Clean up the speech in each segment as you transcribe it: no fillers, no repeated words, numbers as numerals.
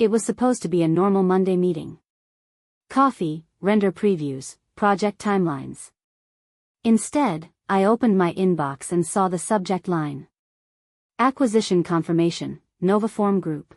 It was supposed to be a normal Monday meeting. Coffee, render previews, project timelines. Instead, I opened my inbox and saw the subject line. Acquisition confirmation, Novaform Group.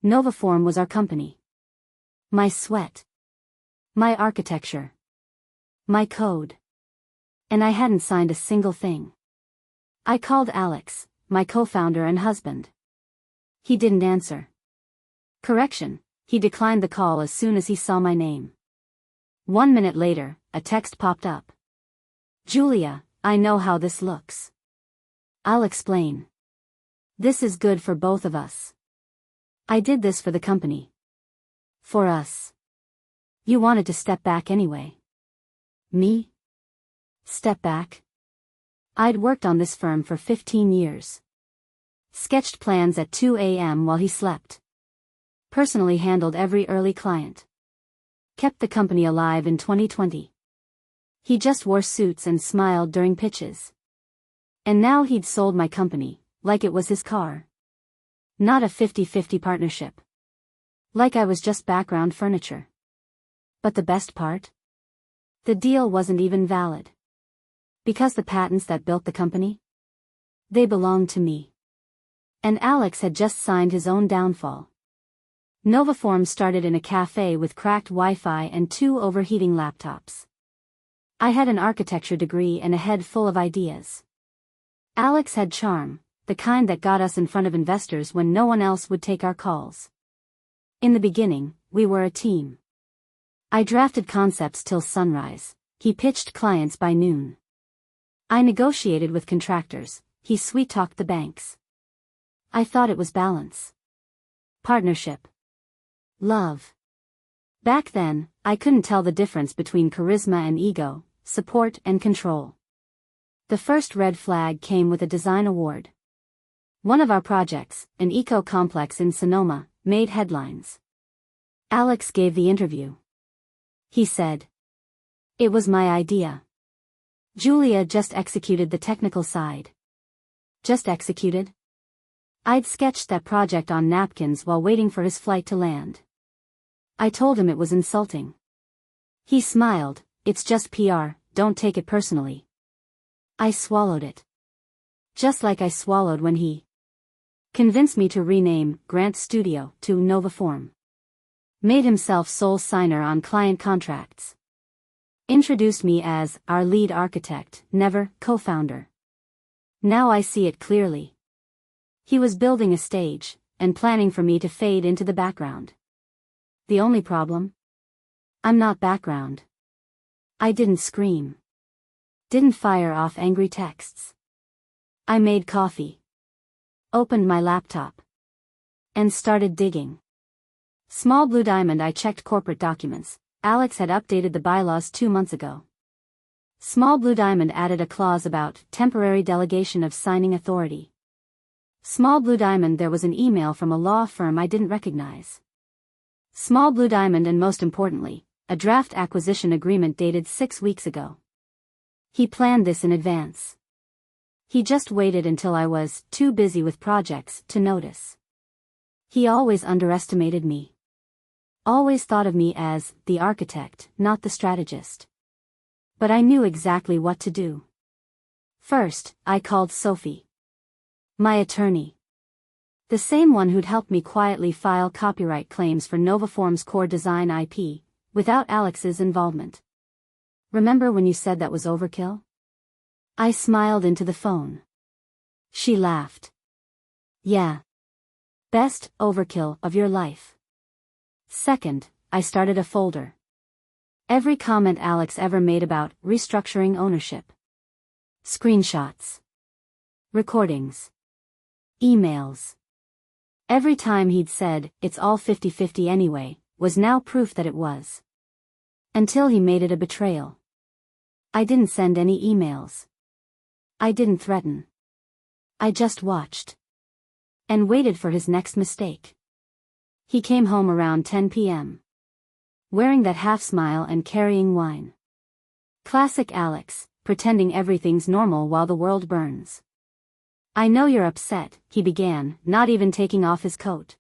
Novaform was our company. My sweat. My architecture. My code. And I hadn't signed a single thing. I called Alex, my co-founder and husband. He didn't answer. Correction, he declined the call as soon as he saw my name. 1 minute later, a text popped up. Julia, I know how this looks. I'll explain. This is good for both of us. I did this for the company. For us. You wanted to step back anyway. Me? Step back? I'd worked on this firm for 15 years. Sketched plans at 2 a.m. while he slept. Personally handled every early client. Kept the company alive in 2020. He just wore suits and smiled during pitches. And now he'd sold my company, like it was his car. Not a 50-50 partnership. Like I was just background furniture. But the best part? The deal wasn't even valid. Because the patents that built the company? They belonged to me. And Alex had just signed his own downfall. Novaform started in a cafe with cracked Wi-Fi and 2 overheating laptops. I had an architecture degree and a head full of ideas. Alex had charm, the kind that got us in front of investors when no one else would take our calls. In the beginning, we were a team. I drafted concepts till sunrise, he pitched clients by noon. I negotiated with contractors, he sweet-talked the banks. I thought it was balance. Partnership. Love. Back then, I couldn't tell the difference between charisma and ego, support and control. The first red flag came with a design award. One of our projects, an eco-complex in Sonoma, made headlines. Alex gave the interview. He said, "It was my idea. Julia just executed the technical side." Just executed? I'd sketched that project on napkins while waiting for his flight to land. I told him it was insulting. He smiled, "It's just PR, don't take it personally." I swallowed it. Just like I swallowed when he convinced me to rename Grant Studio to Novaform. Made himself sole signer on client contracts. Introduced me as our lead architect, never co-founder. Now I see it clearly. He was building a stage, and planning for me to fade into the background. The only problem? I'm not background. I didn't scream. Didn't fire off angry texts. I made coffee. Opened my laptop. And started digging. Small blue diamond. I checked corporate documents. Alex had updated the bylaws 2 months ago. Small blue diamond added a clause about temporary delegation of signing authority. Small blue diamond. There was an email from a law firm I didn't recognize. Small blue diamond, and most importantly, a draft acquisition agreement dated 6 weeks ago. He planned this in advance. He just waited until I was too busy with projects to notice. He always underestimated me. Always thought of me as the architect, not the strategist. But I knew exactly what to do. First, I called Sophie. My attorney. The same one who'd helped me quietly file copyright claims for Novaform's core design IP, without Alex's involvement. Remember when you said that was overkill? I smiled into the phone. She laughed. Yeah. Best overkill of your life. Second, I started a folder. Every comment Alex ever made about restructuring ownership. Screenshots. Recordings. Emails. Every time he'd said, "It's all 50-50 anyway," was now proof that it was. Until he made it a betrayal. I didn't send any emails. I didn't threaten. I just watched. And waited for his next mistake. He came home around 10 p.m. Wearing that half smile and carrying wine. Classic Alex, pretending everything's normal while the world burns. "I know you're upset," he began, not even taking off his coat.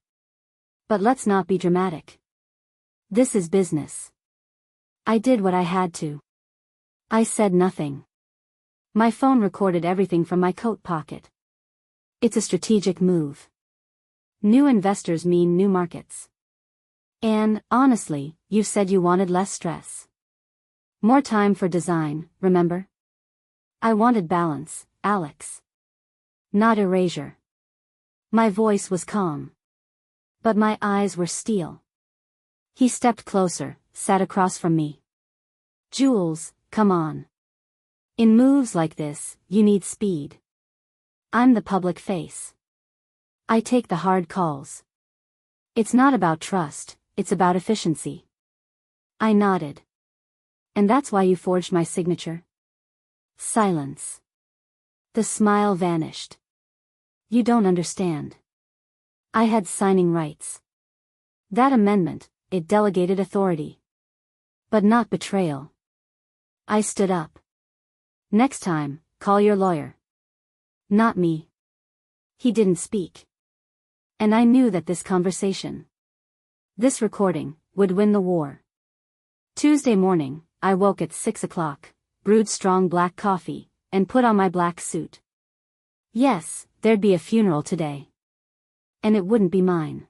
But let's not be dramatic. This is business. I did what I had to. I said nothing. My phone recorded everything from my coat pocket. It's a strategic move. New investors mean new markets. And, honestly, you said you wanted less stress. More time for design, remember? I wanted balance, Alex. Not erasure. My voice was calm. But my eyes were steel. He stepped closer, sat across from me. Jules, come on. In moves like this, you need speed. I'm the public face. I take the hard calls. It's not about trust, it's about efficiency. I nodded. And that's why you forged my signature? Silence. The smile vanished. You don't understand. I had signing rights. That amendment, it delegated authority. But not betrayal. I stood up. Next time, call your lawyer. Not me. He didn't speak. And I knew that this conversation, this recording, would win the war. Tuesday morning, I woke at 6 o'clock, brewed strong black coffee, and put on my black suit. Yes, there'd be a funeral today. And it wouldn't be mine.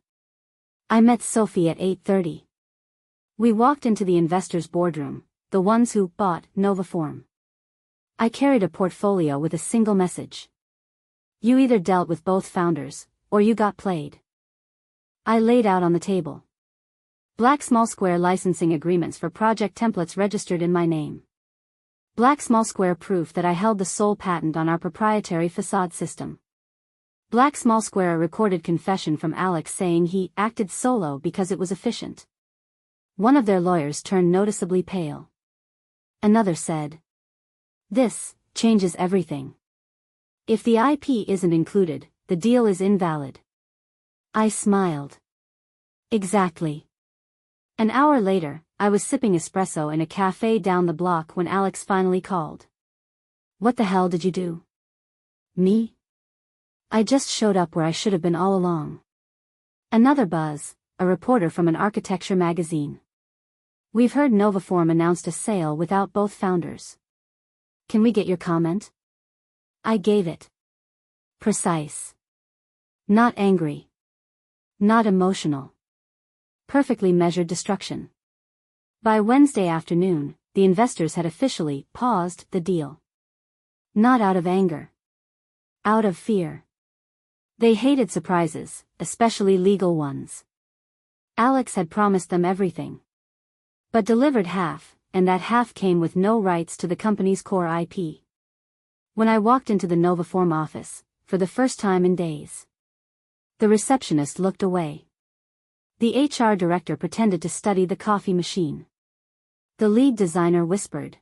I met Sophie at 8:30. We walked into the investors' boardroom, the ones who bought Novaform. I carried a portfolio with a single message. You either dealt with both founders, or you got played. I laid out on the table. Black small square licensing agreements for project templates registered in my name. Black small square proof that I held the sole patent on our proprietary facade system. Black small square a recorded confession from Alex saying he acted solo because it was efficient. One of their lawyers turned noticeably pale. Another said, "This changes everything. If the IP isn't included, the deal is invalid." I smiled. Exactly. An hour later, I was sipping espresso in a cafe down the block when Alex finally called. "What the hell did you do?" "Me? I just showed up where I should have been all along." Another buzz, a reporter from an architecture magazine. "We've heard Novaform announced a sale without both founders. Can we get your comment?" I gave it. Precise. Not angry. Not emotional. Perfectly measured destruction. By Wednesday afternoon, the investors had officially paused the deal. Not out of anger. Out of fear. They hated surprises, especially legal ones. Alex had promised them everything. But delivered half, and that half came with no rights to the company's core IP. When I walked into the Novaform office, for the first time in days, the receptionist looked away. The HR director pretended to study the coffee machine. The lead designer whispered,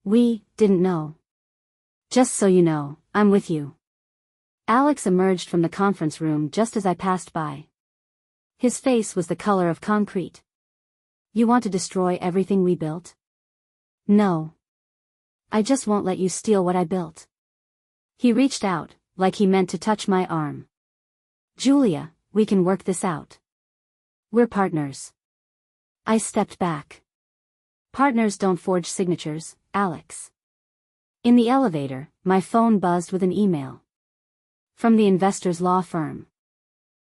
"We didn't know. Just so you know, I'm with you." Alex emerged from the conference room just as I passed by. His face was the color of concrete. "You want to destroy everything we built?" "No. I just won't let you steal what I built." He reached out, like he meant to touch my arm. "Julia, we can work this out. We're partners." I stepped back. Partners don't forge signatures, Alex. In the elevator, my phone buzzed with an email. From the investors' law firm.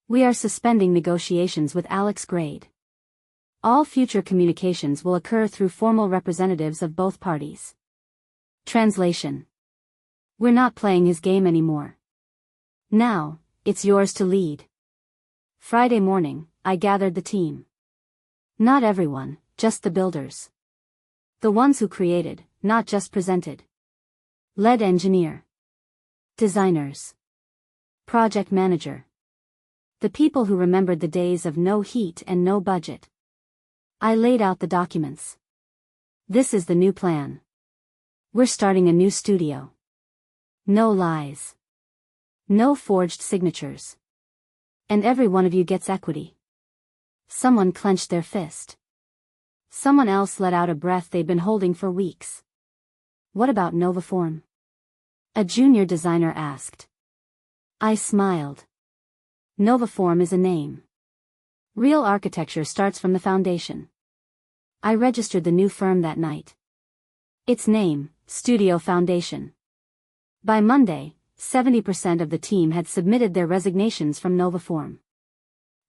"We are suspending negotiations with Alex Grade. All future communications will occur through formal representatives of both parties." Translation. We're not playing his game anymore. Now, it's yours to lead. Friday morning, I gathered the team. Not everyone, just the builders. The ones who created, not just presented. Lead engineer. Designers. Project manager. The people who remembered the days of no heat and no budget. I laid out the documents. This is the new plan. We're starting a new studio. No lies. No forged signatures. And every one of you gets equity. Someone clenched their fist. Someone else let out a breath they'd been holding for weeks. "What about Novaform?" a junior designer asked. I smiled. Novaform is a name. Real architecture starts from the foundation. I registered the new firm that night. Its name, Studio Foundation. By Monday, 70% of the team had submitted their resignations from Novaform,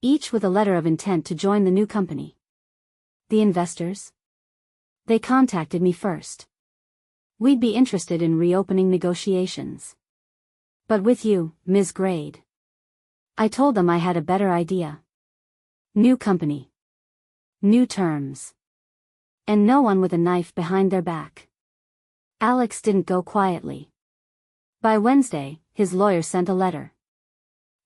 each with a letter of intent to join the new company. The investors? They contacted me first. We'd be interested in reopening negotiations. But with you, Ms. Grade. I told them I had a better idea. New company. New terms. And no one with a knife behind their back. Alex didn't go quietly. By Wednesday, his lawyer sent a letter.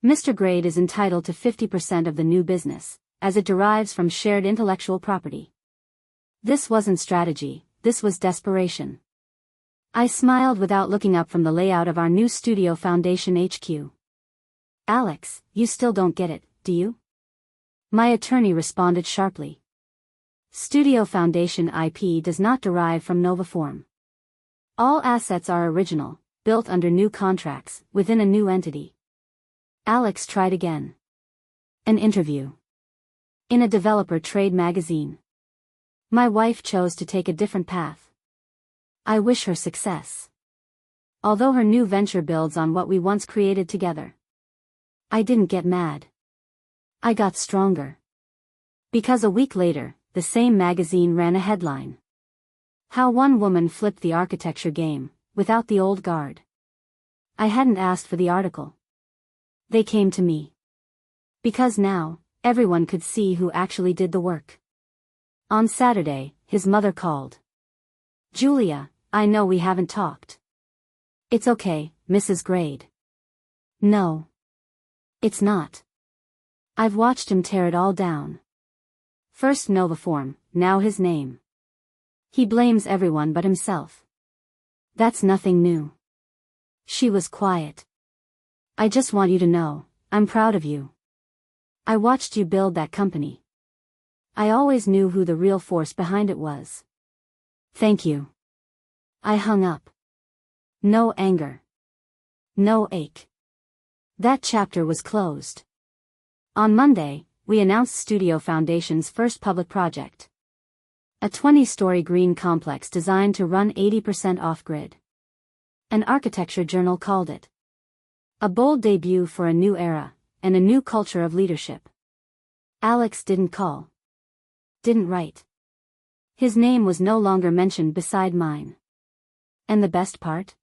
Mr. Grade is entitled to 50% of the new business, as it derives from shared intellectual property. This wasn't strategy, this was desperation. I smiled without looking up from the layout of our new Studio Foundation HQ. Alex, you still don't get it, do you? My attorney responded sharply. Studio Foundation IP does not derive from Novaform. All assets are original, built under new contracts, within a new entity. Alex tried again. An interview. In a developer trade magazine. My wife chose to take a different path. I wish her success. Although her new venture builds on what we once created together. I didn't get mad. I got stronger. Because a week later, the same magazine ran a headline. How one woman flipped the architecture game, without the old guard. I hadn't asked for the article. They came to me. Because now, everyone could see who actually did the work. On Saturday, his mother called. Julia, I know we haven't talked. It's okay, Mrs. Grade. No. It's not. I've watched him tear it all down. First Novaform, now his name. He blames everyone but himself. That's nothing new. She was quiet. I just want you to know, I'm proud of you. I watched you build that company. I always knew who the real force behind it was. Thank you. I hung up. No anger. No ache. That chapter was closed. On Monday, we announced Studio Foundation's first public project. A 20-story green complex designed to run 80% off-grid. An architecture journal called it a bold debut for a new era, and a new culture of leadership. Alex didn't call. Didn't write. His name was no longer mentioned beside mine. And the best part?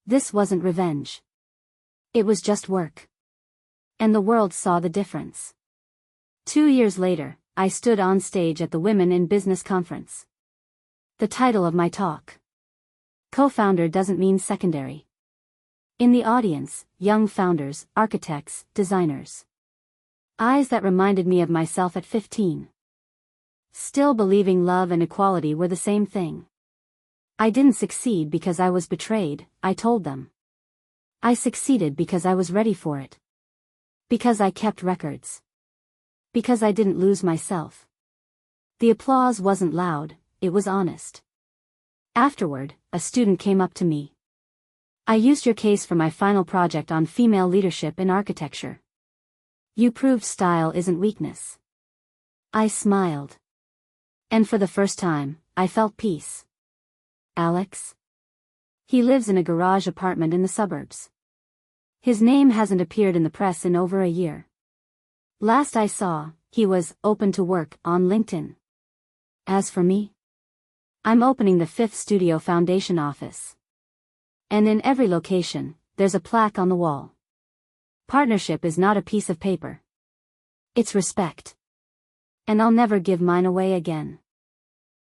This wasn't revenge. It was just work. And the world saw the difference. 2 years later, I stood on stage at the Women in Business conference. The title of my talk. Co-founder doesn't mean secondary. In the audience, young founders, architects, designers. Eyes that reminded me of myself at 15. Still believing love and equality were the same thing. I didn't succeed because I was betrayed, I told them. I succeeded because I was ready for it. Because I kept records. Because I didn't lose myself. The applause wasn't loud, it was honest. Afterward, a student came up to me. I used your case for my final project on female leadership in architecture. You proved style isn't weakness. I smiled. And for the first time, I felt peace. Alex? He lives in a garage apartment in the suburbs. His name hasn't appeared in the press in over a year. Last I saw, he was open to work on LinkedIn. As for me, I'm opening the 5th Studio Foundation office. And in every location, there's a plaque on the wall. Partnership is not a piece of paper. It's respect. And I'll never give mine away again.